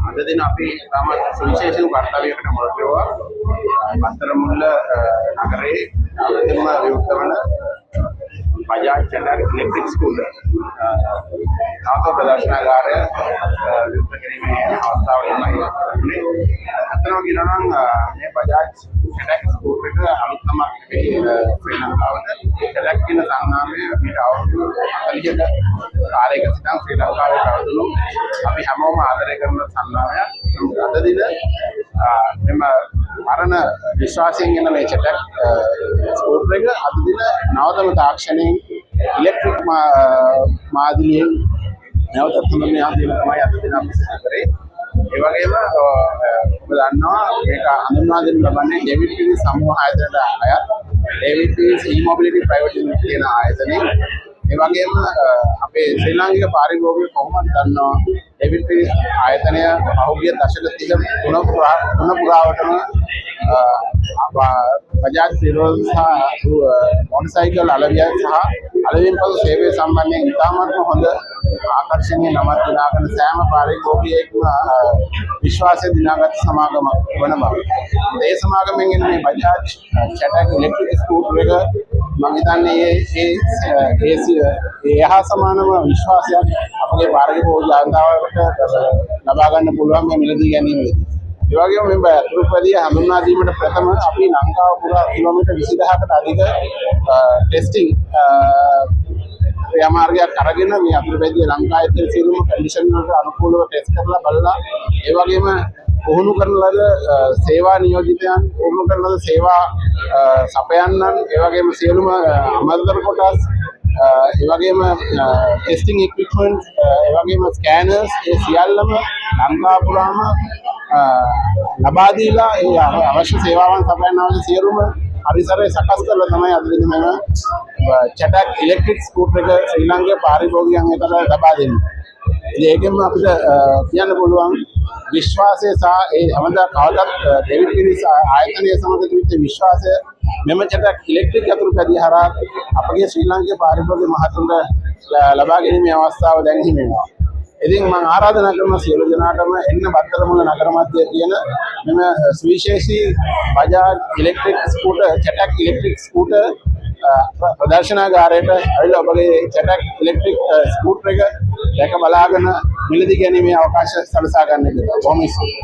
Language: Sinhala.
අද දින අපි තාමත් සුවිශේෂී කර්තව්‍යයකට මොළපෙවුවා. බස්තරමුල්ල නගරයේ අලුතින්ම විවෘත වන බජාජ් චැටර් ඉලෙක්ට්‍රික් ස්කූටර් නාම ප්‍රදර්ශනාගාරය විවෘත කිරීමේ අවස්ථාවලදී මම කරන්නේ. අතනම කියනවා නම් මේ බජාජ් චැටර් ස්කූටර් එක අලුත්ම ශ්‍රී ලංකාවට චැටර් කියන සංනාමය මීට අවුරුදු 40ක කාලයක සිටන් ශ්‍රී ලංකාවේ පැවතුණු අපි හැමෝම ආදරය කරන සංනාමයක්. අද දින මෙම මරණ විශ්වාසයෙන් එන මේ චැටර් ස්කූටර් එක අද දින නවතම තාක්ෂණයෙන් ඉලෙක්ට්‍රික් මාධ්‍යයෙන් නැවත තුන්වෙනි ආදින තමයි අද දින අපි සිදු කරේ. ඒ වගේම ඔබ දන්නවා මේක හඳුන්වා දෙන්න ලබන්නේ ඩේවිඩ් පීරිස් සමූහ ආයතනයට අයත් David Peiris e-mobility private limited කියන ආයතනය. ඒ වගේම අපේ ශ්‍රී ලාංකික පාරිභෝගික කොහොමද දන්නවා ඩේවිඩ් පීරිස් ආයතනය පහුගිය දශක 30 පුරාවටම බජාජ් ත්‍රිරෝද සහ මොටර් අලවියන් සහ අලවියන් පසු සේවය සම්බන්ධයෙන් ඉතාමත්ම හොඳ ආකර්ෂණීය නමක් දිනාගෙන සෑම පාරිභෝගිකයෙක්ම විශ්වාසය දිනාගත් සමාගමක් වන බව. ඒ සමාගමෙන් එන මේ බජාජ් චැටර් ඉලෙක්ට්‍රික් ස්කූටර් එක මම හිතන්නේ ඒ හා සමානම විශ්වාසයක් අපගේ පාරිභෝගික ජනතාවට ලබා ගන්න පුළුවන් මේ මිලදී ගැනීමේදී. ඒ වගේම මේ අතුරුපැදිය හඳුන්වා දීමට ප්‍රථම අපි ලංකාව පුරා කිලෝමීටර් 20000කට අධික ටෙස්ටිං ක්‍රියාමාර්ගයක් අරගෙන මේ අතුරුපැදිය ලංකාවේ තියෙන සියලුම කන්ඩිෂන් වලට අනුකූලව ටෙස්ට් කරලා බලලා ඒ වගේම පුහුණු කරන ලද සේවා නියෝජිතයන් පුහුණු කරන ලද සේවා සපයන්නන් ඒ වගේම සියලුම අමතර කොටස් ඒ වගේම ටෙස්ටිං ඉක්විප්මන්ට්ස් ඒ වගේම ස්කෑනර්ස් ඒ සියල්ලම ලංකාව පුරාම ලබා දීලා ඒ අවශ්‍ය සේවාවන් සපයන අවශ්‍ය සියලුම පරිසරය සකස් කරලා තමයි අද දින මෙම චැටර් ඉලෙක්ට්‍රික් ස්කූටර් එක ශ්‍රී ලාංකික පාරිභෝගිකයන් වෙතට ලබා දෙන්නේ. ඉතින් ඒකෙන්ම අපිට කියන්න පුළුවන් විශ්වාසය සහ ඒ හැමදා කවදත් ඩේවිඩ් පීරිස් ආයතනය සමග තිබෙච්ච විශ්වාසය මෙම චැටර් ඉලෙක්ට්‍රික් අතුරුපැදිය හරහා අපගේ ශ්‍රී ලාංකික පාරිභෝගික මහතුන්ට ලබා ගැනීමේ අවස්ථාව දැන් හිමි වෙනවා. ඉතින් මම ආරාධනා කරන සියලු දෙනාටම එන්න බත්තරමුල්ල නගර මැදයේ තියෙන මෙම සුවිශේෂී Bajaj electric scooter Chetak electric scooter ප්‍රදර්ශනාගාරයට ඇවිල්ලා ඔබගේ චැටර් ඉලෙක්ට්‍රික් ස්කූටර් එක දැක බලාගෙන මිලදී ගැනීමේ අවකාශය සලසා ගන්න කියලා. බොහොම ස්තුතියි.